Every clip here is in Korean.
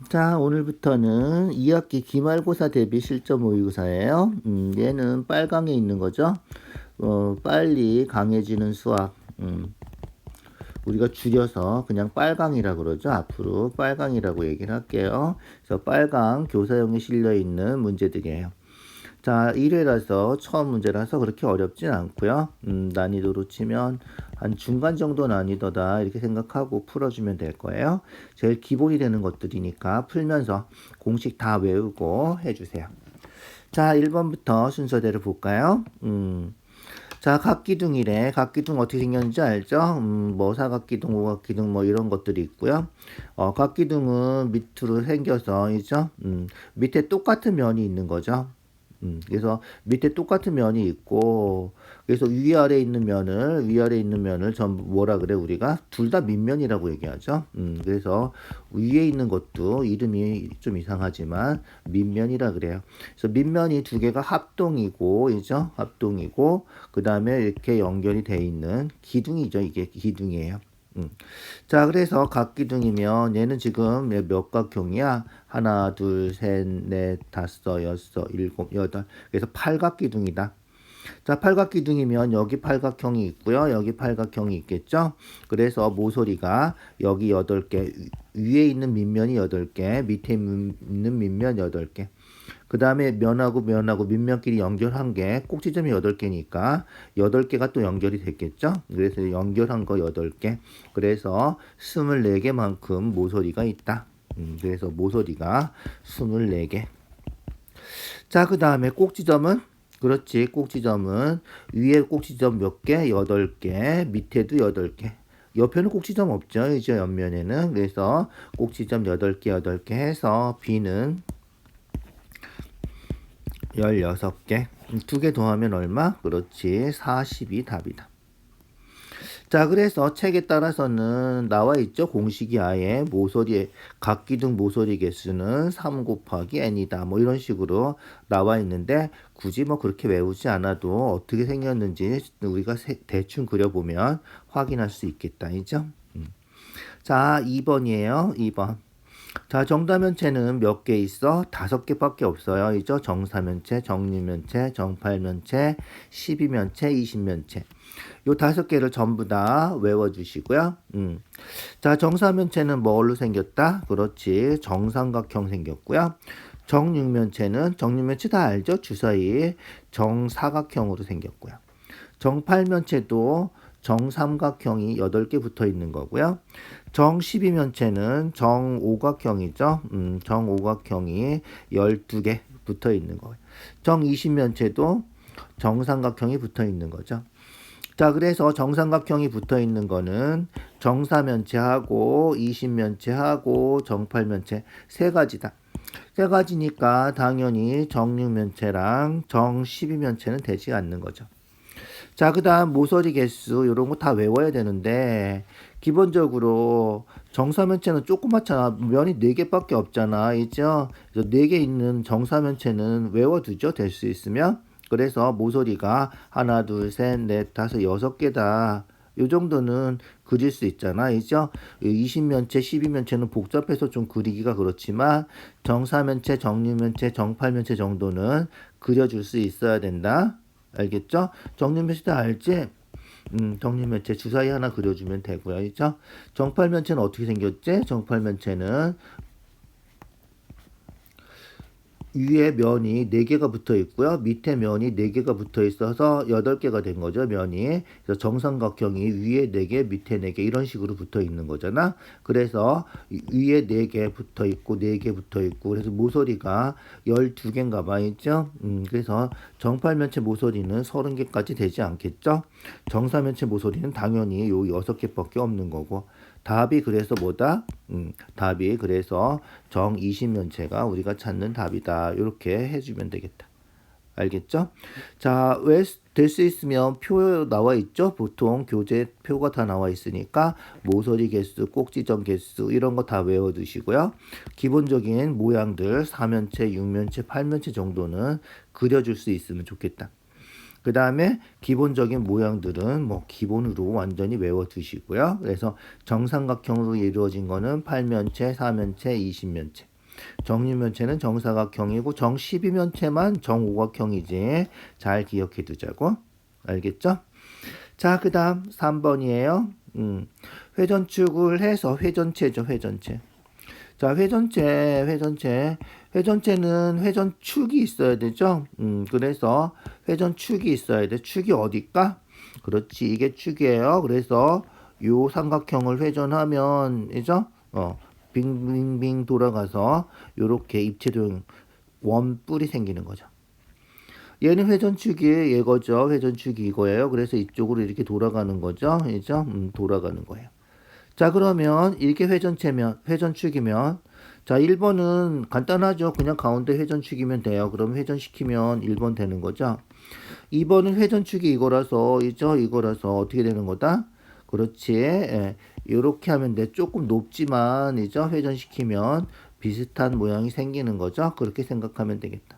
자, 오늘부터는 2학기 기말고사 대비 실전 모의고사예요. 얘는 빨강에 있는 거죠. 빨리 강해지는 수학. 우리가 줄여서 그냥 빨강이라고 그러죠. 앞으로 빨강이라고 얘기를 할게요. 그래서 빨강 교사용에 실려 있는 문제들이에요. 자, 1회라서 처음 문제라서 그렇게 어렵진 않고요. 난이도로 치면 한 중간 정도 난이도다 이렇게 생각하고 풀어주면 될 거예요. 제일 기본이 되는 것들이니까 풀면서 공식 다 외우고 해주세요. 자, 1번부터 순서대로 볼까요? 자, 각기둥이래. 각기둥 어떻게 생겼는지 알죠? 뭐 사각기둥, 오각기둥 뭐 이런 것들이 있고요. 각기둥은 밑으로 생겨서 있죠? 밑에 똑같은 면이 있는 거죠. 그래서 밑에 똑같은 면이 있고, 그래서 위아래 있는 면을 전부 뭐라 그래, 우리가? 둘 다 밑면이라고 얘기하죠. 그래서 위에 있는 것도 이름이 좀 이상하지만 밑면이라 그래요. 그래서 밑면이 두 개가 합동이고, 이죠? 합동이고, 그 다음에 이렇게 연결이 돼 있는 기둥이죠. 이게 기둥이에요. 자, 그래서 각기둥이면 얘는 지금 몇 각형이야? 하나, 둘, 셋, 넷, 다섯, 여섯, 일곱, 여덟. 그래서 팔각기둥이다. 자, 팔각기둥이면 여기 팔각형이 있고요. 여기 팔각형이 있겠죠? 그래서 모서리가 여기 8개, 위에 있는 밑면이 8개, 밑에 있는 밑면 8개. 그 다음에 면하고 밑면끼리 연결한 게 꼭지점이 8개니까 8개가 또 연결이 됐겠죠? 그래서 연결한 거 8개. 그래서 24개만큼 모서리가 있다. 그래서 모서리가 24개. 자, 그 다음에 꼭지점은 그렇지. 꼭지점은 위에 꼭지점 몇 개? 8개. 밑에도 8개. 옆에는 꼭지점 없죠. 이제 옆면에는. 그래서 꼭지점 8개 해서 B는 16개. 두 개 더하면 얼마? 그렇지. 40이 답이다. 자, 그래서 책에 따라서는 나와 있죠. 공식이 아예 각기둥 모서리 개수는 3 곱하기 n이다. 뭐 이런 식으로 나와 있는데 굳이 뭐 그렇게 외우지 않아도 어떻게 생겼는지 우리가 대충 그려보면 확인할 수 있겠다. 이죠? 자, 2번이에요. 2번. 자, 정다면체는 몇 개 있어? 5개밖에 없어요. 이죠? 정사면체, 정류면체, 정팔면체, 12면체, 20면체. 요 5개를 전부 다 외워주시고요. 자, 정사면체는 뭘로 생겼다? 그렇지. 정삼각형 생겼고요. 정육면체 다 알죠? 주사위 정사각형으로 생겼고요. 정팔면체도 정삼각형이 8개 붙어 있는 거고요. 정12면체는 정오각형이죠. 정오각형이 12개 붙어 있는 거예요. 정20면체도 정삼각형이 붙어 있는 거죠. 자, 그래서 정삼각형이 붙어 있는 거는 정사면체하고 20면체하고 정팔면체 세 가지다. 세 가지니까 당연히 정육면체랑 정12면체는 되지 않는 거죠. 자, 그 다음 모서리 개수 이런 거 다 외워야 되는데 기본적으로 정사면체는 조그맣잖아. 면이 4개밖에 없잖아. 있죠? 그래서 4개 있는 정사면체는 외워두죠. 될 수 있으면. 그래서 모서리가 하나, 둘, 셋, 넷, 다섯, 6개다. 요 정도는 그릴 수 있잖아. 있죠? 20면체, 12면체는 복잡해서 좀 그리기가 그렇지만 정사면체, 정류면체, 정팔면체 정도는 그려줄 수 있어야 된다. 알겠죠? 정육면체 다 알지? 정육면체 주사위 하나 그려주면 되고요. 알죠? 정팔면체는 어떻게 생겼지? 정팔면체는 위에 면이 4개가 붙어 있고요. 밑에 면이 4개가 붙어 있어서 8개가 된 거죠, 면이. 그래서 정삼각형이 위에 4개, 밑에 4개 이런 식으로 붙어 있는 거잖아. 그래서 위에 4개 붙어 있고 4개 붙어 있고 그래서 모서리가 12개인가 봐 있죠? 그래서 정팔면체 모서리는 30개까지 되지 않겠죠? 정사면체 모서리는 당연히 요 6개밖에 없는 거고. 답이 그래서 뭐다? 답이 그래서 정 20면체가 우리가 찾는 답이다. 이렇게 해주면 되겠다. 알겠죠? 자, 왜 될 수 있으면 표 나와 있죠? 보통 교재 표가 다 나와 있으니까 모서리 개수, 꼭지점 개수 이런 거 다 외워두시고요. 기본적인 모양들 4면체, 6면체, 8면체 정도는 그려줄 수 있으면 좋겠다. 그 다음에 기본적인 모양들은 뭐 기본으로 완전히 외워두시고요. 그래서 정삼각형으로 이루어진 거는 8면체, 4면체, 20면체. 정육면체는 정사각형이고 정12면체만 정오각형이지. 잘 기억해 두자고. 알겠죠? 자, 그 다음 3번이에요. 회전축을 해서 회전체죠, 회전체. 자, 회전체는 회전축이 있어야 되죠. 그래서 회전축이 있어야 돼. 축이 어딜까? 그렇지, 이게 축이에요. 그래서 요 삼각형을 회전하면, 이죠? 빙빙빙 돌아가서 요렇게 입체도형 원뿔이 생기는 거죠. 얘는 회전축이 이거죠. 회전축이 이거예요. 그래서 이쪽으로 이렇게 돌아가는 거죠. 이죠? 돌아가는 거예요. 자, 그러면 이게 회전축이면, 자, 1번은 간단하죠. 그냥 가운데 회전축이면 돼요. 그럼 회전시키면 1번 되는 거죠. 2번은 회전축이 이거라서 어떻게 되는 거다? 그렇지. 예. 이렇게 하면 돼. 조금 높지만, 회전시키면 비슷한 모양이 생기는 거죠. 그렇게 생각하면 되겠다.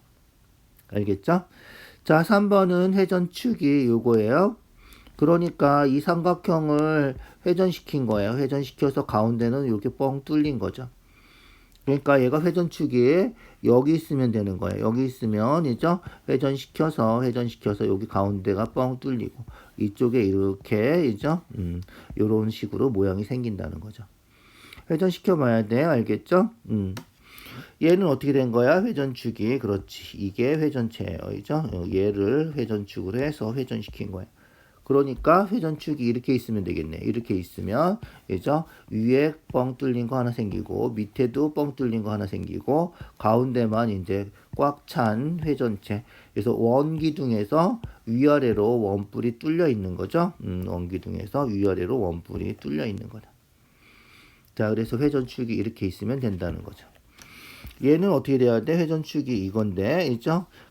알겠죠? 자, 3번은 회전축이 요거예요. 그러니까 이 삼각형을 회전시킨 거예요. 회전시켜서 가운데는 이렇게 뻥 뚫린 거죠. 그러니까 얘가 회전축이 여기 있으면 되는 거예요. 여기 있으면 회전시켜서 여기 가운데가 뻥 뚫리고 이쪽에 이렇게 요런 식으로 모양이 생긴다는 거죠. 회전시켜 봐야 돼. 알겠죠? 얘는 어떻게 된 거야? 회전축이. 그렇지. 이게 회전체예요. 얘를 회전축으로 해서 회전시킨 거예요. 그러니까 회전축이 이렇게 있으면 되겠네. 이렇게 있으면 위에 뻥 뚫린 거 하나 생기고 밑에도 뻥 뚫린 거 하나 생기고 가운데만 이제 꽉 찬 회전체. 그래서 원기둥에서 위아래로 원뿔이 뚫려 있는 거죠. 원기둥에서 위아래로 원뿔이 뚫려 있는 거다. 자, 그래서 회전축이 이렇게 있으면 된다는 거죠. 얘는 어떻게 돼야 돼? 회전축이 이건데,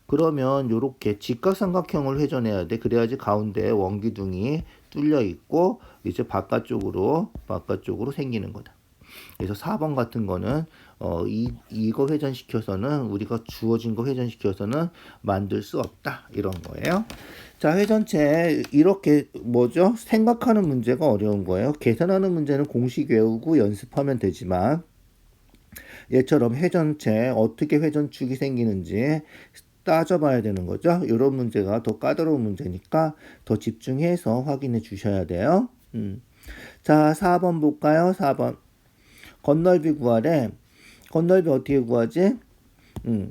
그러면 요렇게 직각삼각형을 회전해야 돼. 그래야지 가운데 원기둥이 뚫려 있고, 바깥쪽으로 생기는 거다. 그래서 4번 같은 거는, 이거 회전시켜서는, 우리가 주어진 거 회전시켜서는 만들 수 없다. 이런 거예요. 자, 회전체, 이렇게, 생각하는 문제가 어려운 거예요. 계산하는 문제는 공식 외우고 연습하면 되지만, 얘처럼 회전체 어떻게 회전축이 생기는지 따져봐야 되는 거죠. 이런 문제가 더 까다로운 문제니까 더 집중해서 확인해 주셔야 돼요. 자, 4번 볼까요? 4번 건널비 구하래. 건널비 어떻게 구하지?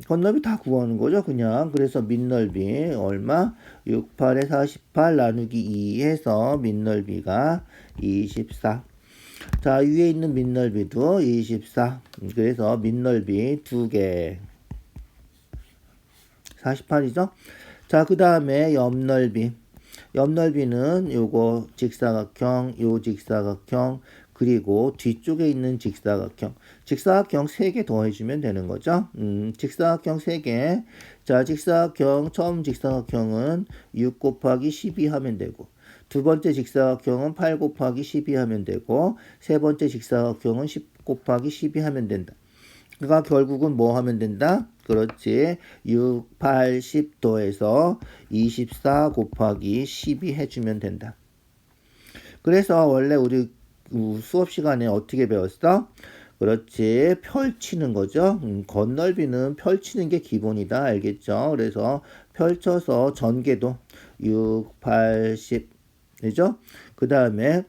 건널비 다 구하는 거죠, 그냥. 그래서 밑넓이 얼마? 68에 48 나누기 2 해서 밑넓이가 24. 자, 위에 있는 밑넓이도 24. 그래서 밑넓이 2개. 48이죠? 자, 그 다음에 옆넓이. 옆넓이는 요거 직사각형, 요 직사각형, 그리고 뒤쪽에 있는 직사각형. 직사각형 3개 더해주면 되는 거죠. 직사각형 3개. 자, 처음 직사각형은 6 곱하기 12 하면 되고, 두 번째 직사각형은 8 곱하기 12 하면 되고, 세 번째 직사각형은 10 곱하기 12 하면 된다. 그러니까 결국은 뭐 하면 된다? 그렇지. 6, 8, 10 더해서 24 곱하기 12 해주면 된다. 그래서 원래 우리 수업 시간에 어떻게 배웠어? 그렇지. 펼치는 거죠. 건널비는 펼치는 게 기본이다. 알겠죠? 그래서 펼쳐서 전개도 6, 8, 10 그죠? 그 다음에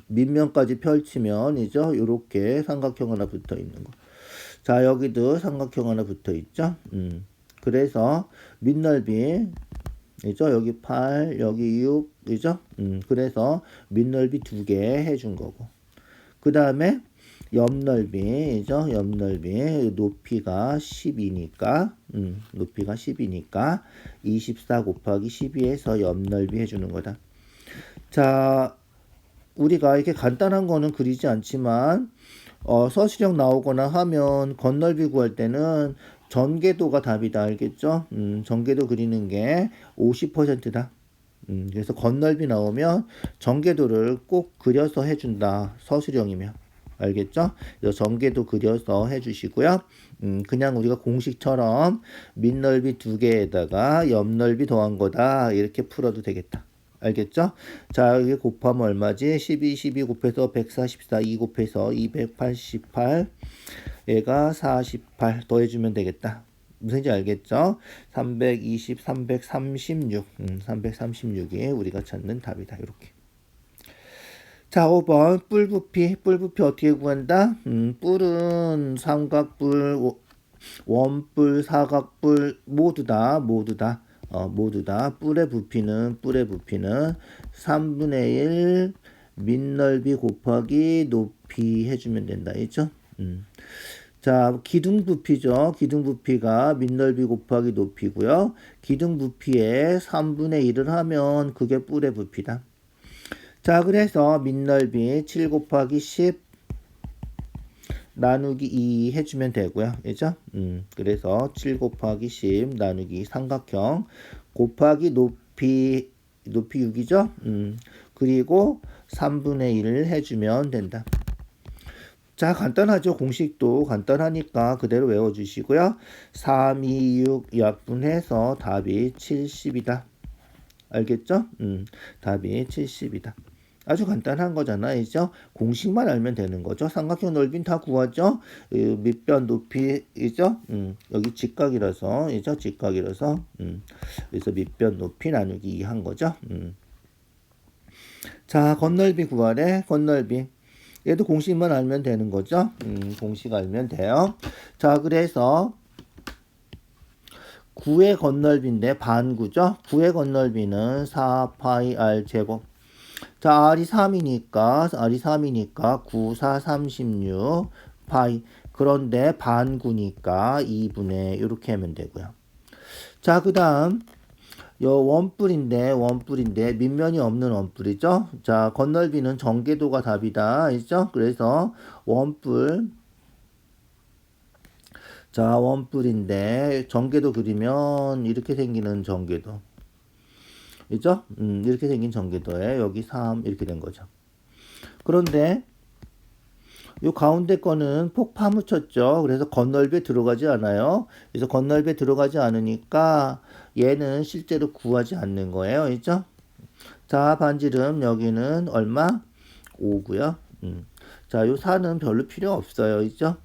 밑면까지 펼치면 요렇게 삼각형 하나 붙어 있는 거. 자, 여기도 삼각형 하나 붙어 있죠. 그래서 밑넓이 여기 8, 여기 6, 그래서 밑넓이 2개 해준 거고. 그 다음에 옆넓이, 옆넓이 높이가 10이니까, 높이가 10이니까 24 곱하기 12에서 옆넓이 해주는 거다. 자, 우리가 이렇게 간단한 거는 그리지 않지만 서술형 나오거나 하면 건넓이 구할 때는 전개도가 답이다. 알겠죠? 전개도 그리는 게 50%다. 그래서 건넓이 나오면 전개도를 꼭 그려서 해준다. 서술형이면. 알겠죠? 전개도 그려서 해주시고요. 그냥 우리가 공식처럼 밑넓이 2개에다가 옆넓이 더한 거다. 이렇게 풀어도 되겠다. 알겠죠? 자, 이게 곱하면 얼마지? 12 곱해서 144, 2 곱해서 288, 얘가 48 더해주면 되겠다. 무슨지 알겠죠? 320, 336, 336이 우리가 찾는 답이다. 이렇게. 자, 5번 뿔부피. 뿔부피 어떻게 구한다? 뿔은 삼각뿔, 원뿔, 사각뿔 모두 다 뿔의 부피는 3분의 1 밑넓이 곱하기 높이 해주면 된다. 있죠? 자, 기둥부피죠. 기둥부피가 밑넓이 곱하기 높이고요. 기둥부피에 3분의 1을 하면 그게 뿔의 부피다. 자, 그래서 밑넓이 7 곱하기 10 나누기 2 해주면 되고요. 그죠? 그래서 7 곱하기 10 나누기 삼각형 곱하기 높이 6이죠? 그리고 3분의 1을 해주면 된다. 자, 간단하죠. 공식도 간단하니까 그대로 외워주시고요. 3, 2, 6 약분해서 답이 70이다. 알겠죠? 답이 70이다. 아주 간단한 거잖아요. 공식만 알면 되는 거죠. 삼각형 넓이는 다 구하죠. 밑변 높이죠. 여기 직각이라서 직각이라서 그래서 밑변 높이 나누기 2 한 거죠. 자, 건넓이 구하래. 건넓이. 얘도 공식만 알면 되는 거죠. 공식 알면 돼요. 자, 그래서 9의 건넓이인데 반구죠. 9의 건넓이는 4파이 r 제곱. 자, r이 3이니까 9, 4, 36 파이. 그런데 반구니까 2분의 이렇게 하면 되고요. 자, 그 다음 요 원뿔인데 밑면이 없는 원뿔이죠. 자, 건넓이는 전개도가 답이다. 있죠? 그래서 원뿔. 자, 원뿔인데 전개도 그리면 이렇게 생기는 전개도. 그죠? 이렇게 생긴 전개도에 여기 3 이렇게 된 거죠. 그런데 요 가운데 거는 폭 파묻혔죠. 그래서 건넓이에 들어가지 않아요. 그래서 건넓이에 들어가지 않으니까 얘는 실제로 구하지 않는 거예요. 그죠? 자, 반지름 여기는 얼마? 5고요. 자, 요 4는 별로 필요 없어요. 그죠?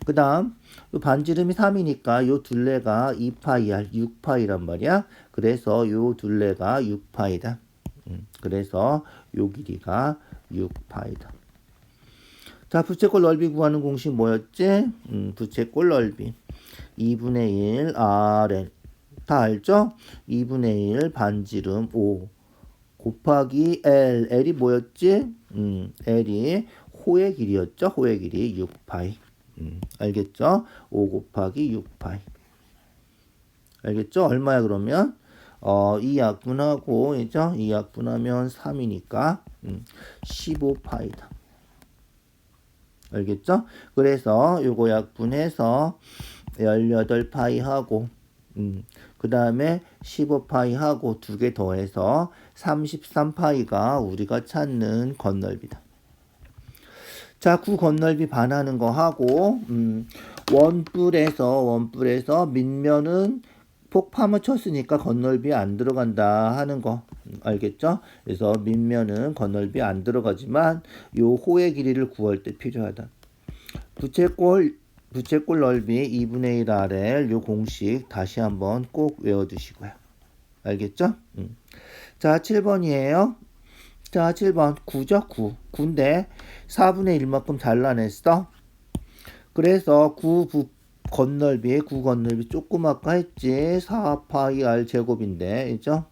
그 다음 요 반지름이 3이니까 요 둘레가 2파이, 6파이란 말이야. 그래서 요 둘레가 6파이다. 그래서 요 길이가 6파이다. 자, 부채꼴 넓이 구하는 공식 뭐였지? 부채꼴 넓이 2분의 1 RL 다 알죠? 2분의 1 반지름 5 곱하기 L이 뭐였지? L이 호의 길이였죠? 호의 길이 6파이. 알겠죠? 5 곱하기 6파이. 알겠죠? 얼마야 그러면? 이 약분하고 이죠? 이 약분하면 3이니까 15파이다. 알겠죠? 그래서 요거 약분해서 18파이 하고 그 다음에 15파이 하고 두 개 더해서 33파이가 우리가 찾는 건넓이다. 자, 구 건넓이 반하는 거 하고 원뿔에서 밑면은 폭 파묻혔으니까 건넓이 안 들어간다 하는 거 알겠죠? 그래서 밑면은 건넓이 안 들어가지만 요 호의 길이를 구할 때 필요하다. 부채꼴 넓이 2분의 1 RL 요 공식 다시 한번 꼭 외워두시고요. 알겠죠? 자, 7번이에요. 자, 7번 9죠? 9인데 4분의 1만큼 잘라냈어. 그래서 9 건넓이 조금 아까 했지. 4파이 r 제곱인데 그죠?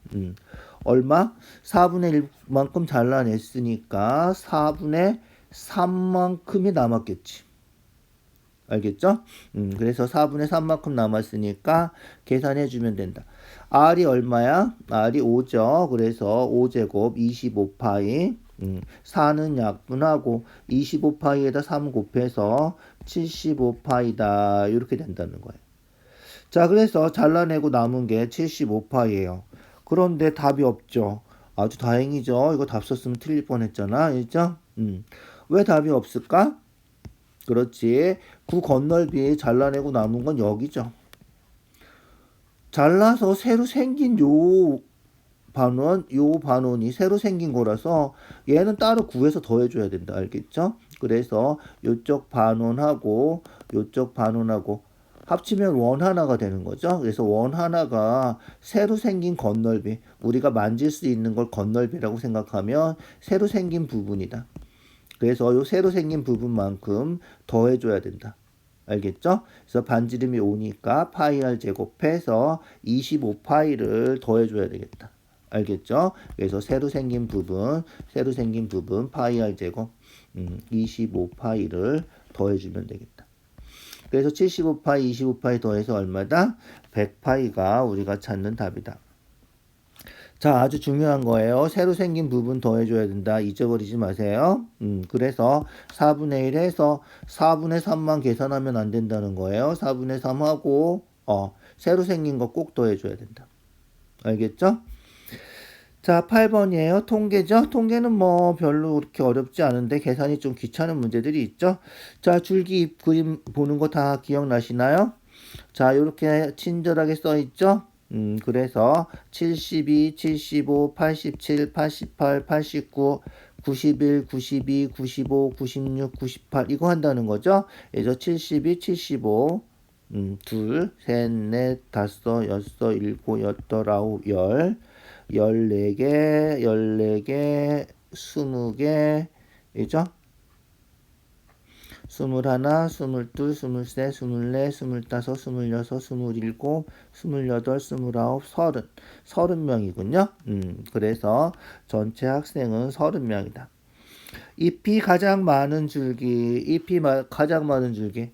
얼마? 4분의 1만큼 잘라냈으니까 4분의 3만큼이 남았겠지. 알겠죠? 그래서 4분의 3만큼 남았으니까 계산해주면 된다. R이 얼마야? R이 5죠. 그래서 5제곱 25파이 4는 약분하고 25파이에다 3 곱해서 75파이다. 이렇게 된다는 거예요. 자, 그래서 잘라내고 남은 게 75파이예요. 그런데 답이 없죠. 아주 다행이죠. 이거 답 썼으면 틀릴 뻔했잖아. 그죠? 왜 답이 없을까? 그렇지. 구 건넓이 잘라내고 남은 건 여기죠. 잘라서 새로 생긴 요 반원, 요 반원이 새로 생긴 거라서 얘는 따로 구해서 더해줘야 된다. 알겠죠? 그래서 요쪽 반원하고 요쪽 반원하고 합치면 원 하나가 되는 거죠. 그래서 원 하나가 새로 생긴 건널비, 우리가 만질 수 있는 걸 건널비라고 생각하면 새로 생긴 부분이다. 그래서 요 새로 생긴 부분만큼 더해줘야 된다. 알겠죠? 그래서 반지름이 5니까 파이 r 제곱해서 25파이를 더해줘야 되겠다. 알겠죠? 그래서 새로 생긴 부분 파이 r 제곱 25파이를 더해주면 되겠다. 그래서 75파이, 25파이 더해서 얼마다? 100파이가 우리가 찾는 답이다. 자, 아주 중요한 거예요. 새로 생긴 부분 더해줘야 된다. 잊어버리지 마세요. 그래서 4분의 1 해서 4분의 3만 계산하면 안 된다는 거예요. 4분의 3하고, 새로 생긴 거 꼭 더해줘야 된다. 알겠죠? 자, 8번이에요. 통계죠? 통계는 뭐 별로 그렇게 어렵지 않은데 계산이 좀 귀찮은 문제들이 있죠? 자, 줄기 잎 그림 보는 거 다 기억나시나요? 자, 이렇게 친절하게 써 있죠? 그래서 72, 75, 87, 88, 89, 91, 92, 95, 96, 98 이거 한다는 거죠? 그래서 72, 75, 둘, 셋, 넷, 다섯, 여섯, 일곱, 여덟, 아홉, 열, 14개, 14개, 20개, 이죠? 21, 22, 23, 24, 25, 26, 27, 28, 29, 30, 30명이군요. 그래서 전체 학생은 30명이다. 잎이 가장 많은 줄기, 가장 많은 줄기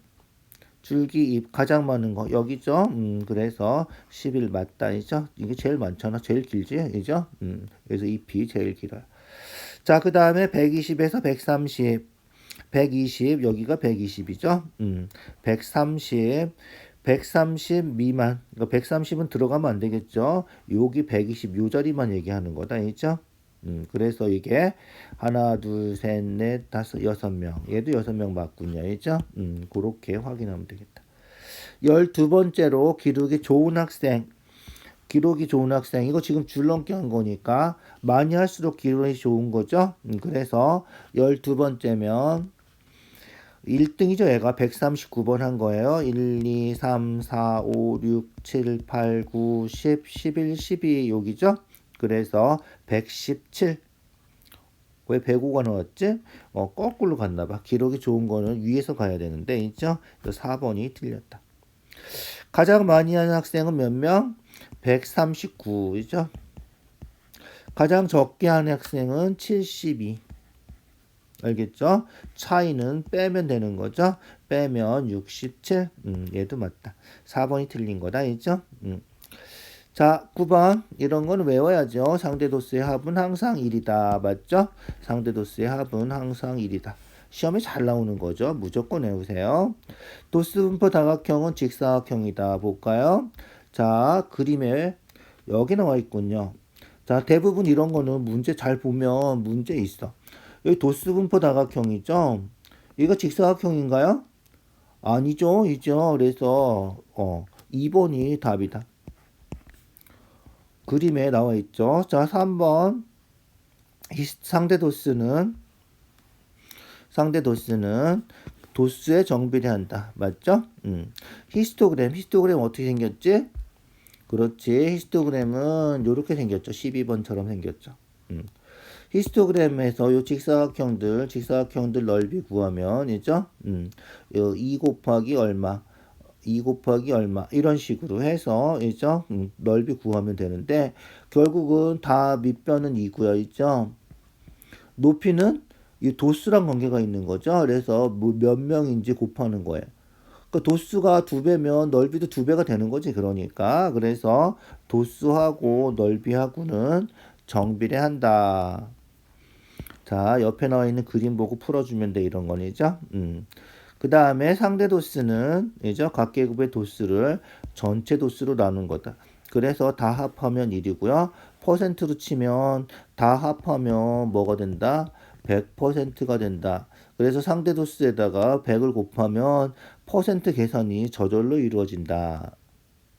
잎 가장 많은 거 여기죠. 그래서 10일 맞다이죠. 이게 제일 많잖아. 제일 길지, 이죠. 그래서 잎이 제일 길어요. 자, 그 다음에 120에서 130. 120 여기가 120이죠. 130 미만. 그러니까 130은 들어가면 안 되겠죠. 여기 120 요 자리만 얘기하는 거다, 있죠? 그래서 이게 하나, 둘, 셋, 넷, 다섯, 6명. 얘도 6명 맞군요, 있죠? 그렇게 확인하면 되겠다. 12번째로 기록이 좋은 학생. 기록이 좋은 학생. 이거 지금 줄넘기 한 거니까 많이 할수록 기록이 좋은 거죠. 그래서 12번째면 1등이죠. 얘가 139번 한 거예요. 1, 2, 3, 4, 5, 6, 7, 8, 9, 10, 11, 12 여기죠. 그래서 117. 왜 105가 나왔지? 거꾸로 갔나 봐. 기록이 좋은 거는 위에서 가야 되는데 있죠. 4번이 틀렸다. 가장 많이 하는 학생은 몇 명? 139이죠. 가장 적게 하는 학생은 72. 알겠죠? 차이는 빼면 되는 거죠. 빼면 67. 얘도 맞다. 4번이 틀린 거다. 있죠? 자, 9번. 이런 건 외워야죠. 상대도수의 합은 항상 1이다. 맞죠? 상대도수의 합은 항상 1이다. 시험에 잘 나오는 거죠. 무조건 외우세요. 도수분포 다각형은 직사각형이다. 볼까요? 자, 그림에 여기 나와 있군요. 자, 대부분 이런 거는 문제 잘 보면 문제 있어. 여기 도수분포 다각형이죠. 이거 직사각형인가요? 아니죠. 이죠. 그래서 2번이 답이다. 그림에 나와 있죠. 자, 3번 상대 도수는 도수에 정비례한다. 맞죠? 히스토그램 어떻게 생겼지? 그렇지. 히스토그램은 이렇게 생겼죠. 12번처럼 생겼죠. 히스토그램에서 요 직사각형들 넓이 구하면 이죠? 2 곱하기 얼마 2 곱하기 얼마 이런 식으로 해서 이죠? 넓이 구하면 되는데 결국은 다 밑변은 2고요. 있죠? 높이는 이 도수랑 관계가 있는 거죠. 그래서 뭐 몇 명인지 곱하는 거예요. 그러니까 도수가 2배면 넓이도 2배가 되는 거지. 그러니까 그래서 도수하고 넓이하고는 정비례한다. 자, 옆에 나와 있는 그림 보고 풀어주면 돼. 이런 거죠. 그 다음에 상대 도수는 이죠. 각 계급의 도수를 전체 도수로 나눈 거다. 그래서 다 합하면 1이고요. 퍼센트로 치면 다 합하면 뭐가 된다? 100%가 된다. 그래서 상대 도수에다가 100을 곱하면 퍼센트 계산이 저절로 이루어진다.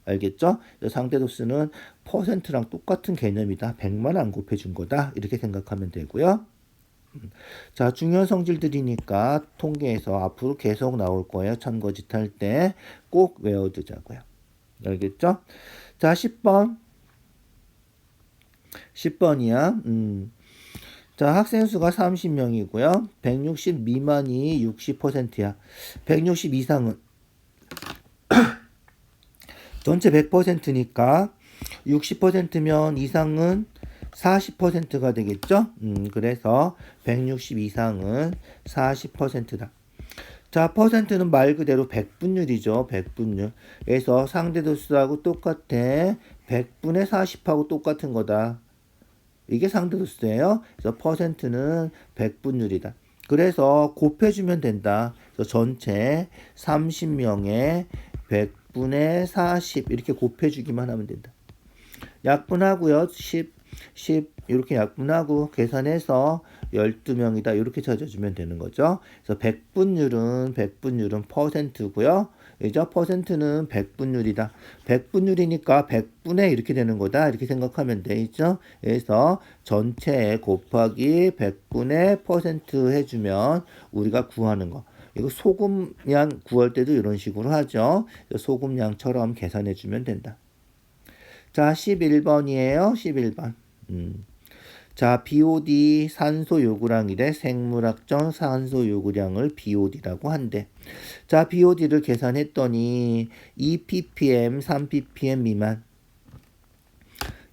알겠죠? 상대 도수는 퍼센트랑 똑같은 개념이다. 100만 안 곱해준 거다. 이렇게 생각하면 되고요. 자, 중요한 성질들이니까 통계에서 앞으로 계속 나올 거예요. 참고짓 할 때 꼭 외워두자고요. 알겠죠? 자, 10번. 10번이야. 자, 학생 수가 30명이고요. 160 미만이 60%야. 160 이상은 전체 100%니까 60%면 이상은 40%가 되겠죠? 그래서 160 이상은 40%다. 자, 퍼센트는 말 그대로 백분율이죠. 백분율. 그래서 상대도수하고 똑같아. 100분의 40하고 똑같은 거다. 이게 상대도수예요. 그래서 퍼센트는 백분율이다. 그래서 곱해주면 된다. 그래서 전체 30명에 100분의 40 이렇게 곱해주기만 하면 된다. 약분하고요. 10 이렇게 약분하고 계산해서 12명이다. 이렇게 찾아주면 되는 거죠. 그래서 백분율은 퍼센트고요. 그죠? 퍼센트는 백분율이다. 백분율이니까 100분의 이렇게 되는 거다. 이렇게 생각하면 되죠. 그래서 전체 곱하기 100분의 퍼센트 해주면 우리가 구하는 거. 이거 소금량 구할 때도 이런 식으로 하죠. 소금량처럼 계산해주면 된다. 자, 11번이에요. 11번. 자, BOD 산소 요구량이래. 생물학적 산소 요구량을 BOD라고 한대. 자, BOD를 계산했더니 2ppm, 3ppm 미만.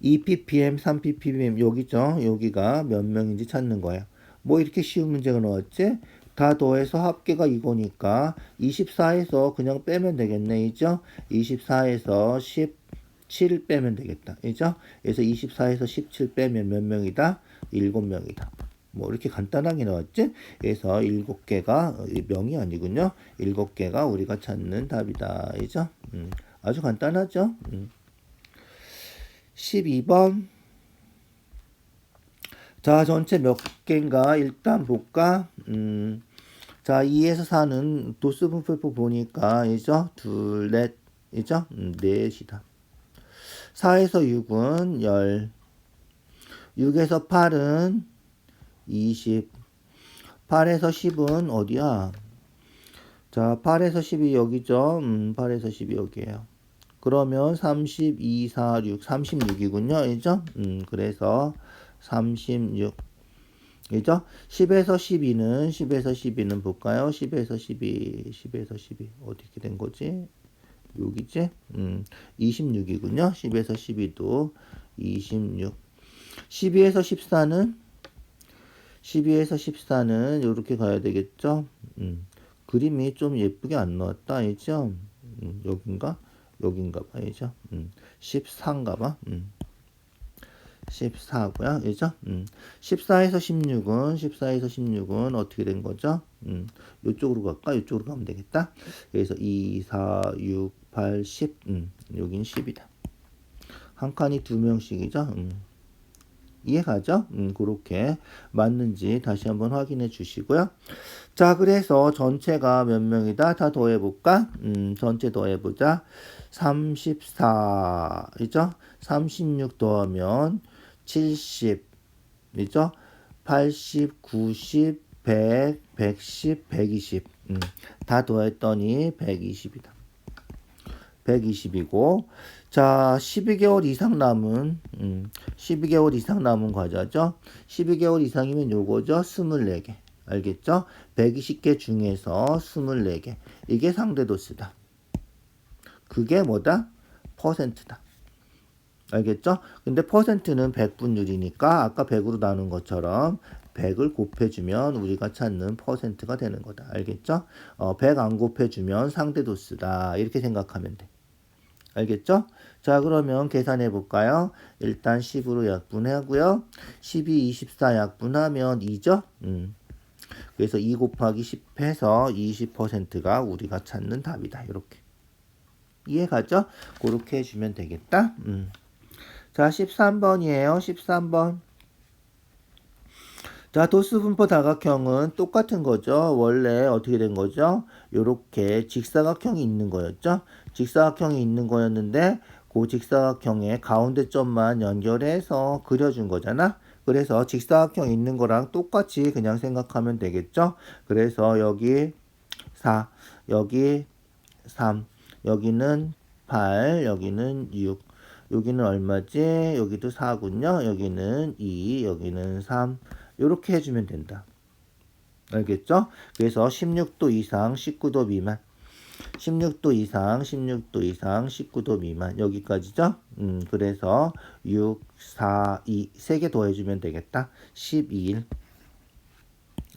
2ppm, 3ppm 여기죠. 여기가 몇 명인지 찾는 거예요. 뭐 이렇게 쉬운 문제가 나왔지? 다 더해서 합계가 이거니까 24에서 그냥 빼면 되겠네. 이죠? 24에서 17 빼면 되겠다. 그죠? 그래서 24에서 17 빼면 몇 명이다? 7명이다. 뭐 이렇게 간단하게 나왔지? 그래서 7개가 명이 아니군요. 7개가 우리가 찾는 답이다. 그죠? 아주 간단하죠? 12번. 자, 전체 몇 개인가 일단 볼까? 자, 2에서 4는 도수 분포 보니까 이죠? 둘, 넷, 이죠? 넷이다. 4에서 6은 10, 6에서 8은 20, 8에서 10은 어디야? 자, 8에서 10이 여기죠? 8에서 10이 여기에요. 그러면 32, 4, 6, 36이군요. 이죠? 그래서 36. 이죠? 10에서 12는 볼까요? 10에서 12 어떻게 된 거지? 여기지? 26이군요. 10에서 12도 26. 12에서 14는 이렇게 가야 되겠죠? 그림이 좀 예쁘게 안 나왔다. 알죠? 여긴가? 여긴가 봐야죠. 14인가 봐. 14고요. 그죠? 14에서 16은 어떻게 된 거죠? 이쪽으로 갈까? 이쪽으로 가면 되겠다. 그래서 2, 4, 6, 8, 10. 여긴 10이다. 한 칸이 2명씩이죠. 이해가죠? 그렇게 맞는지 다시 한번 확인해 주시고요. 자, 그래서 전체가 몇 명이다? 다 더해볼까? 전체 더해보자. 34, 이죠? 36 더하면 70, 이죠? 80, 90, 100, 110, 120. 다 더했더니 120이다. 120이고, 자, 12개월 이상 남은, 12개월 이상 남은 과자죠? 12개월 이상이면 요거죠? 24개. 알겠죠? 120개 중에서 24개. 이게 상대도수다. 그게 뭐다? 퍼센트다. 알겠죠? 근데 퍼센트는 100분율이니까 아까 100으로 나눈 것처럼 100을 곱해주면 우리가 찾는 퍼센트가 되는 거다. 알겠죠? 100 안 곱해주면 상대도수다. 이렇게 생각하면 돼. 알겠죠? 자, 그러면 계산해 볼까요? 일단 10으로 약분하고요. 12, 24 약분하면 2죠? 그래서 2 곱하기 10 해서 20%가 우리가 찾는 답이다. 이렇게. 이해가죠? 그렇게 해주면 되겠다. 자, 13번이에요. 13번. 자, 도수분포 다각형은 똑같은 거죠. 원래 어떻게 된 거죠? 요렇게 직사각형이 있는 거였죠. 직사각형이 있는 거였는데 그 직사각형의 가운데 점만 연결해서 그려준 거잖아. 그래서 직사각형 있는 거랑 똑같이 그냥 생각하면 되겠죠. 그래서 여기 4, 여기 3, 여기는 8, 여기는 6, 여기는 얼마지? 여기도 4군요. 여기는 2, 여기는 3. 이렇게 해주면 된다. 알겠죠? 그래서 16도 이상, 19도 미만. 16도 이상, 16도 이상, 19도 미만. 여기까지죠? 그래서 6, 4, 2, 3개 더해주면 되겠다. 12일.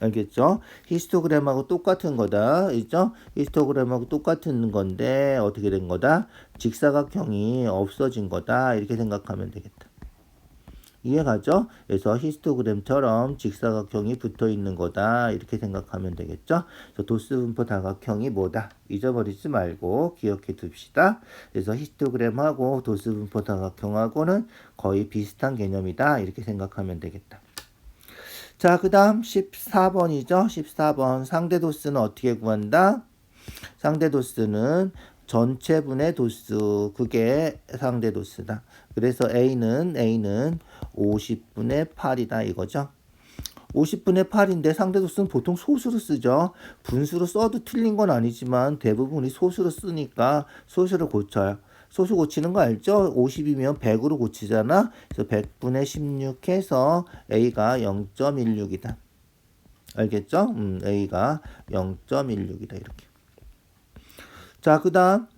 알겠죠? 히스토그램하고 똑같은 거다. 있죠? 히스토그램하고 똑같은 건데 어떻게 된 거다? 직사각형이 없어진 거다. 이렇게 생각하면 되겠다. 이해가죠? 그래서 히스토그램처럼 직사각형이 붙어 있는 거다. 이렇게 생각하면 되겠죠? 그래서 도스분포 다각형이 뭐다? 잊어버리지 말고 기억해 둡시다. 그래서 히스토그램하고 도스분포 다각형하고는 거의 비슷한 개념이다. 이렇게 생각하면 되겠다. 자, 그 다음 14번이죠. 14번 상대 도수는 어떻게 구한다? 상대 도수는 전체분의 도수, 그게 상대 도수다. 그래서 A는 50분의 8이다 이거죠. 50분의 8인데 상대 도수는 보통 소수로 쓰죠. 분수로 써도 틀린 건 아니지만 대부분이 소수로 쓰니까 소수를 고쳐요. 소수 고치는 거 알죠? 50이면 100으로 고치잖아. 그래서 100분의 16 해서 A가 0.16이다. 알겠죠? A가 0.16이다 이렇게. 자, 그 다음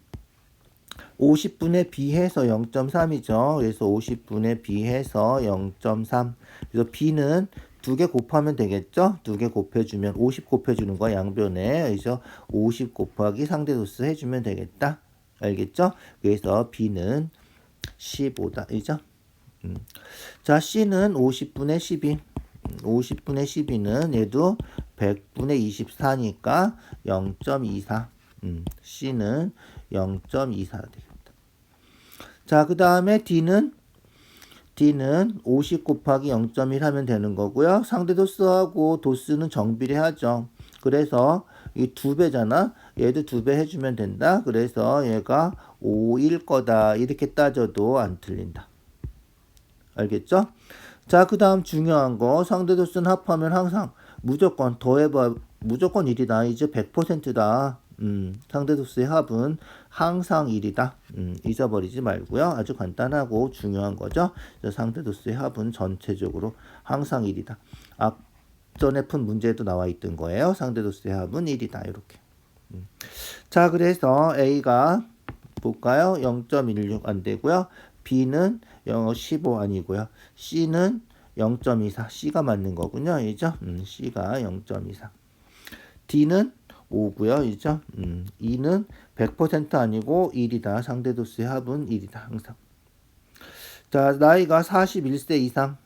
50분의 B해서 0.3이죠. 그래서 50분의 B해서 0.3. 그래서 B는 2개 곱하면 되겠죠? 2개 곱해주면 50 곱해주는 거야 양변에. 그래서 50 곱하기 상대도수 해주면 되겠다. 알겠죠? 그래서 B는 15다. 이죠? 자, C는 50분의 12. 50분의 12는 얘도 100분의 24니까 0.24. C는 0.24 되겠다. 자, 그 다음에 D는 50 곱하기 0.1 하면 되는 거고요. 상대 도수하고 도수는 정비례하죠. 그래서 이 2배잖아. 얘도 2배 해주면 된다. 그래서 얘가 5일 거다. 이렇게 따져도 안 틀린다. 알겠죠? 자, 그 다음 중요한 거. 상대 도수는 합하면 항상 무조건 더해봐. 무조건 1이다. 이제 100%다. 상대 도수의 합은 항상 1이다. 잊어버리지 말고요. 아주 간단하고 중요한 거죠. 상대 도수의 합은 전체적으로 항상 1이다. 앞전에 푼 문제에도 나와 있던 거예요. 상대 도수의 합은 1이다. 이렇게. 자, 그래서 A가 볼까요? 0.16 안 되고요. B는 15 아니고요. C는 0.24. C가 맞는 거군요. 이죠? C가 0.24. D는 5고요. 이죠? 2는 100% 아니고 1이다. 상대 도수의 합은 1이다. 항상. 자, 나이가 41세 이상.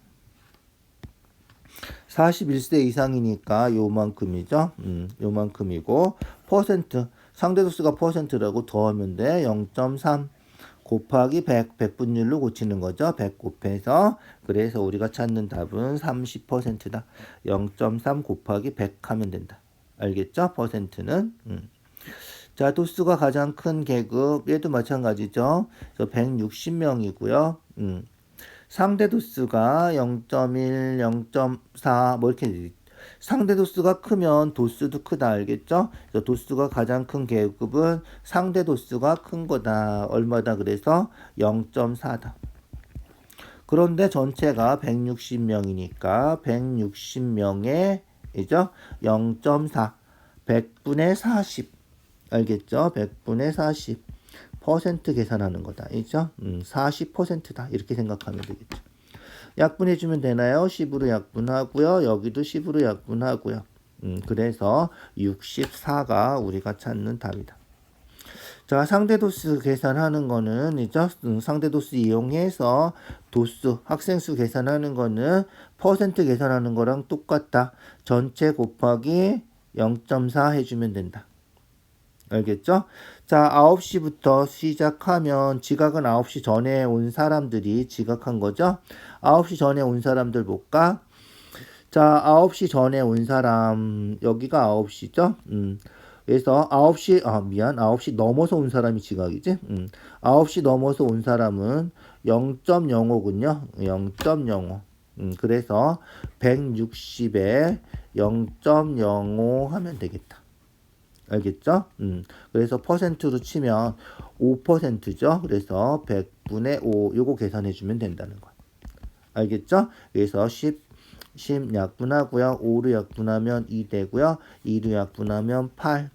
41세 이상이니까 요만큼이죠. 요만큼이고 퍼센트. 상대 도수가 퍼센트라고 더하면 돼. 0.3 곱하기 100. 100분율로 고치는 거죠. 100 곱해서. 그래서 우리가 찾는 답은 30%다. 0.3 곱하기 100 하면 된다. 알겠죠? 퍼센트는. 자, 도수가 가장 큰 계급 얘도 마찬가지죠. 160명이고요. 상대 도수가 0.1, 0.4 뭐 이렇게 상대 도수가 크면 도수도 크다. 알겠죠? 그래서 도수가 가장 큰 계급은 상대 도수가 큰 거다. 얼마다? 그래서 0.4다. 그런데 전체가 160명이니까 160명에 이죠? 0.4 100분의 40 알겠죠? 100분의 40 퍼센트 계산하는 거다. 이죠? 40%다. 이렇게 생각하면 되겠죠. 약분해주면 되나요? 10으로 약분하고요. 여기도 10으로 약분하고요. 그래서 64가 우리가 찾는 답이다. 자, 상대도수 계산하는 거는 이죠? 상대도수 이용해서 도수, 학생수 계산하는 거는 퍼센트 계산하는 거랑 똑같다. 전체 곱하기 0.4 해주면 된다. 알겠죠? 자, 9시부터 시작하면 지각은 9시 전에 온 사람들이 지각한 거죠? 9시 전에 온 사람들 볼까? 자, 9시 전에 온 사람 여기가 9시죠? 그래서 9시 넘어서 온 사람이 지각이지? 9시 넘어서 온 사람은 0.05군요. 0.05. 그래서 160에 0.05 하면 되겠다. 알겠죠? 그래서 퍼센트로 치면 5%죠. 그래서 100분의 5 요거 계산해 주면 된다는 거야. 알겠죠? 그래서 10 약분하고요. 5로 약분하면 2 되고요. 2로 약분하면 8.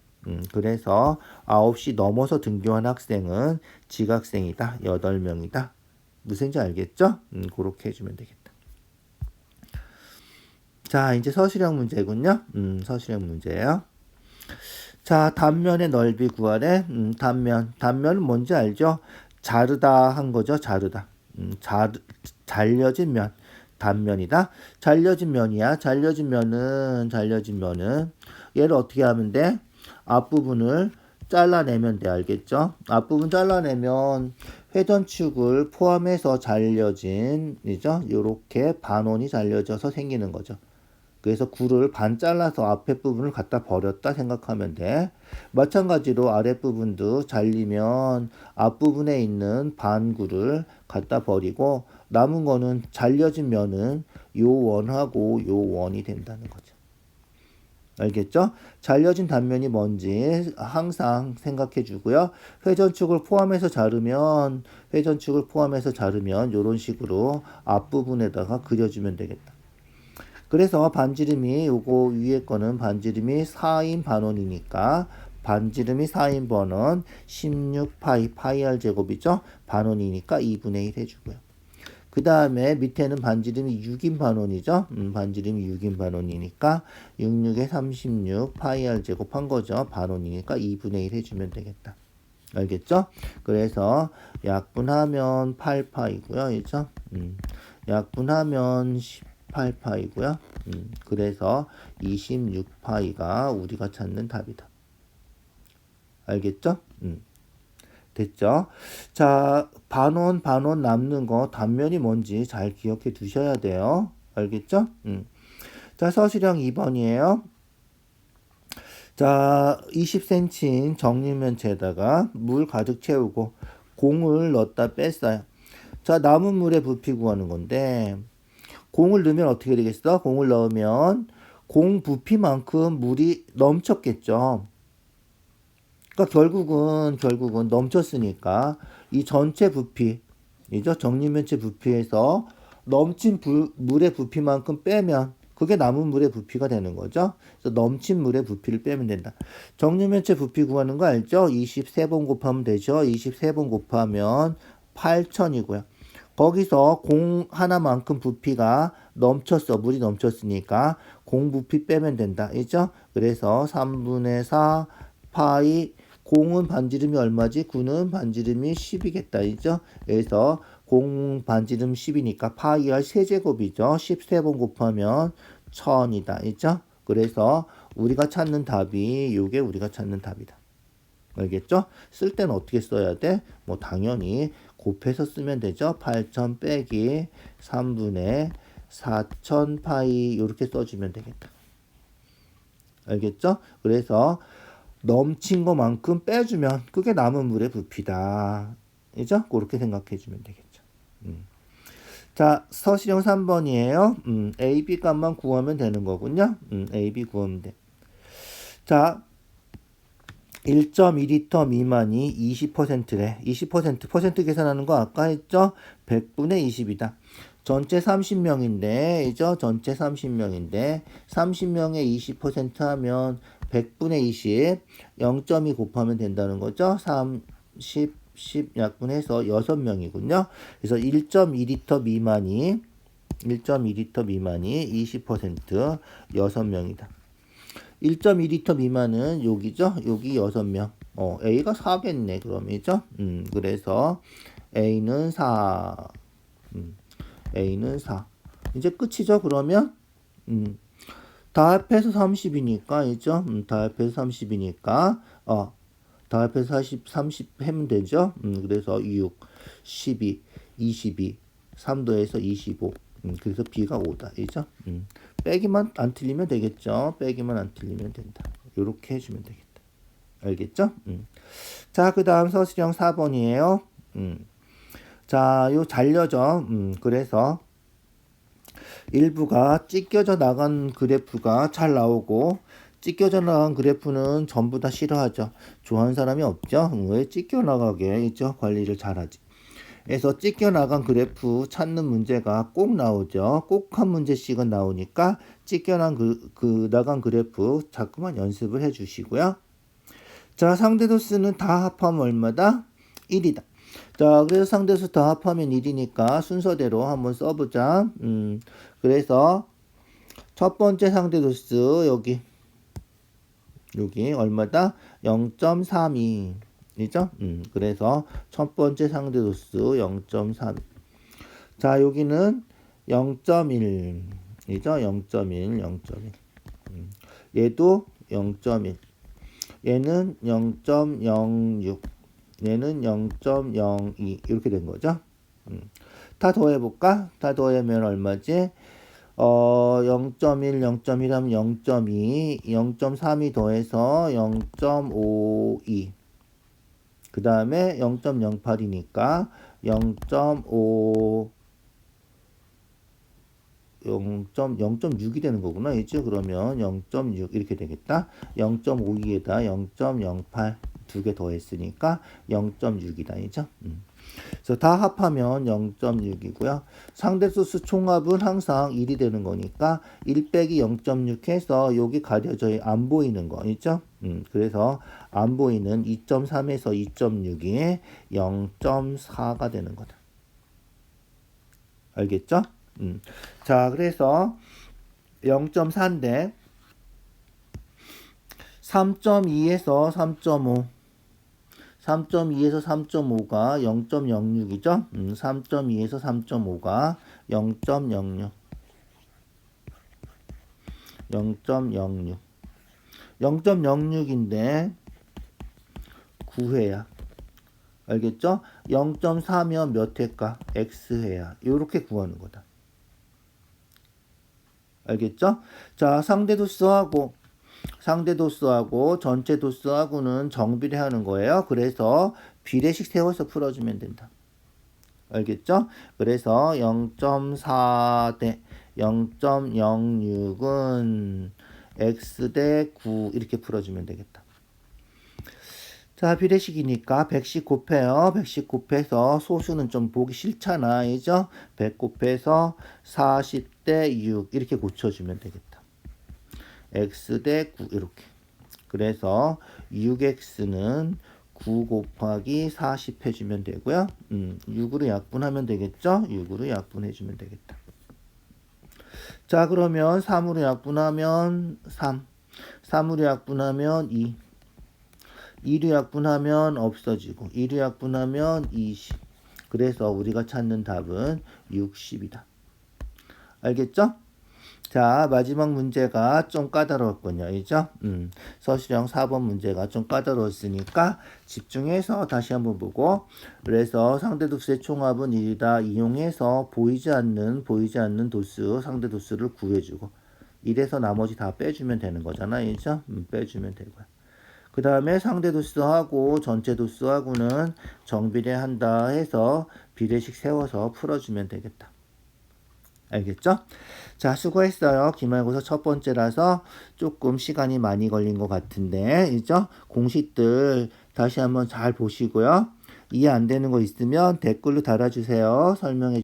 그래서 9시 넘어서 등교한 학생은 지각생이다. 8명이다. 무슨지 알겠죠? 그렇게 해주면 되겠다. 자, 이제 서술형 문제군요. 서술형 문제예요. 자, 단면의 넓이 구하래. 단면은 뭔지 알죠? 자르다 한 거죠. 자르다. 잘려진 면. 단면이다. 잘려진 면이야. 잘려진 면은 얘를 어떻게 하면 돼? 앞부분을 잘라내면 돼. 알겠죠? 앞부분 잘라내면 회전축을 포함해서 잘려진 이죠? 요렇게 반원이 잘려져서 생기는 거죠. 그래서 굴을 반 잘라서 앞에 부분을 갖다 버렸다 생각하면 돼. 마찬가지로 아랫부분도 잘리면 앞부분에 있는 반굴을 갖다 버리고 남은 거는 잘려진 면은 요 원하고 요 원이 된다는 거죠. 알겠죠? 잘려진 단면이 뭔지 항상 생각해 주고요. 회전축을 포함해서 자르면 이런 식으로 앞부분에다가 그려주면 되겠다. 그래서 반지름이 요거 위에 거는 반지름이 4인 반원이니까 반지름이 4인 반원 16파이 r 제곱이죠. 반원이니까 2분의 1 해주고요. 그 다음에 밑에는 반지름이 6인 반원이죠. 반지름이 6인 반원이니까 66에 36 파이 r 제곱 한 거죠. 반원이니까 2분의 1 해주면 되겠다. 알겠죠? 그래서 약분하면 8파이고요. 그죠? 약분하면 18파이고요. 그래서 26파이가 우리가 찾는 답이다. 알겠죠? 됐죠? 자, 반원 남는 거 단면이 뭔지 잘 기억해 두셔야 돼요. 알겠죠? 자, 서술형 2번이에요. 자, 20cm인 정육면체에다가 물 가득 채우고 공을 넣었다 뺐어요. 자, 남은 물의 부피 구하는 건데 공을 넣으면 어떻게 되겠어? 공을 넣으면 공 부피만큼 물이 넘쳤겠죠. 그러니까 결국은 넘쳤으니까 이 전체 부피, 이죠? 정육면체 부피에서 넘친 물의 부피만큼 빼면 그게 남은 물의 부피가 되는 거죠. 그래서 넘친 물의 부피를 빼면 된다. 정육면체 부피 구하는 거 알죠? 23번 곱하면 되죠. 23번 곱하면 8,000이고요. 거기서 공 하나만큼 부피가 넘쳤어. 물이 넘쳤으니까 공 부피 빼면 된다. 있죠? 그래서 3분의 4 파이 공은 반지름이 얼마지? 9는 반지름이 10이겠다. 있죠? 그래서 공 반지름 10이니까 파이 r 세제곱이죠. 13번 곱하면 1000이다. 있죠? 그래서 우리가 찾는 답이 요게 우리가 찾는 답이다. 알겠죠? 쓸 때는 어떻게 써야 돼? 뭐 당연히 곱해서 쓰면 되죠. 8000 빼기 3분의 4000 파이 이렇게 써주면 되겠다. 알겠죠? 그래서 넘친 것만큼 빼주면 그게 남은 물의 부피다. 그죠? 그렇게 생각해 주면 되겠죠. 자, 서술형 3번이에요. A, B 값만 구하면 되는 거군요. A, B 구하면 돼. 자, 1.2리터 미만이 20%래. 20% 계산하는 거 아까 했죠? 100분의 20이다. 전체 30명인데, 이죠? 전체 30명인데, 30명에 20% 하면 100분의 20, 0.2 곱하면 된다는 거죠? 30, 10 약분해서 6명이군요. 그래서 1.2리터 미만이 20% 6명이다. 1.2리터 미만은 여기죠? 여기 6명. A가 4겠네, 그럼이죠? 그래서 A는 4. A는 4. 이제 끝이죠, 그러면? 다 합해서 30이니까, 있죠? 다 합해서 30이니까, 다 합해서 30 하면 되죠? 그래서 6, 12, 22, 3도에서 25. 그래서 B가 5다, 있죠? 빼기만 안 틀리면 되겠죠? 빼기만 안 틀리면 된다. 이렇게 해주면 되겠다. 알겠죠? 자, 그 다음 서술형 4번이에요. 자, 요 잘려져. 그래서 일부가 찢겨져 나간 그래프가 잘 나오고, 찢겨져 나간 그래프는 전부 다 싫어하죠. 좋아하는 사람이 없죠. 왜 찢겨 나가게 있죠? 관리를 잘하지. 그래서 찢겨 나간 그래프 찾는 문제가 꼭 나오죠. 꼭 한 문제씩은 나오니까 찢겨 나간 그래프 자꾸만 연습을 해 주시고요. 자, 상대도수는 다 합하면 얼마다? 1이다. 자, 그래서 상대수 다 합하면 1이니까 순서대로 한번 써보자. 그래서 첫 번째 상대도수 여기 얼마다? 0.32. 이죠? 그래서 첫 번째 상대도수 0.3. 자, 여기는 0.1. 이죠? 0.1, 0.1. 얘도 0.1. 얘는 0.06. 얘는 0.02. 이렇게 된 거죠. 다 더해볼까? 다 더하면 얼마지? 0.1, 0.1 하면 0.2, 0.3이 더해서 0.52. 그 다음에 0.08이니까 0.5, 0.6이 되는 거구나. 있죠? 그러면 0.6 이렇게 되겠다. 0.52에다 0.08 두 개 더했으니까 0.6이다. 이죠? 그래서 다 합하면 0.6이고요. 상대소수 총합은 항상 1이 되는 거니까 1 빼기 0.6 해서 여기 가려져 안 보이는 거 있죠? 그래서 안 보이는 2.3에서 2.6이 0.4가 되는 거다. 알겠죠? 자, 그래서 0.4인데 3.2에서 3.5 3.2에서 3.5가 0.06이죠? 3.2에서 3.5가 0.06 0.06 0.06인데 9회야. 알겠죠? 0.4면 몇 회까? X회야. 이렇게 구하는 거다. 알겠죠? 자, 상대도수하고 전체 도수하고는 정비례하는 거예요. 그래서 비례식 세워서 풀어주면 된다. 알겠죠? 그래서 0.4 대 0.06은 x 대 9 이렇게 풀어주면 되겠다. 자, 비례식이니까 100씩 곱해요. 100씩 곱해서 소수는 좀 보기 싫잖아. 이죠? 100 곱해서 40 대 6 이렇게 고쳐주면 되겠다. x 대 9 이렇게. 그래서 6x는 9 곱하기 40 해주면 되고요. 6으로 약분하면 되겠죠? 6으로 약분해주면 되겠다. 자, 그러면 3으로 약분하면 3. 3으로 약분하면 2. 2로 약분하면 없어지고 2로 약분하면 20. 그래서 우리가 찾는 답은 60이다. 알겠죠? 자, 마지막 문제가 좀 까다로웠군요. 이죠? 서술형 4번 문제가 좀 까다로웠으니까 집중해서 다시 한번 보고, 그래서 상대도수의 총합은 1이다. 이용해서 보이지 않는 도수, 상대도수를 구해주고, 1에서 나머지 다 빼주면 되는 거잖아. 이죠? 빼주면 되고요. 그 다음에 상대도수하고 전체도수하고는 정비례한다 해서 비례식 세워서 풀어주면 되겠다. 알겠죠? 자, 수고했어요. 기말고사 첫 번째라서 조금 시간이 많이 걸린 것 같은데, 이죠? 공식들 다시 한번 잘 보시고요. 이해 안 되는 거 있으면 댓글로 달아주세요. 설명해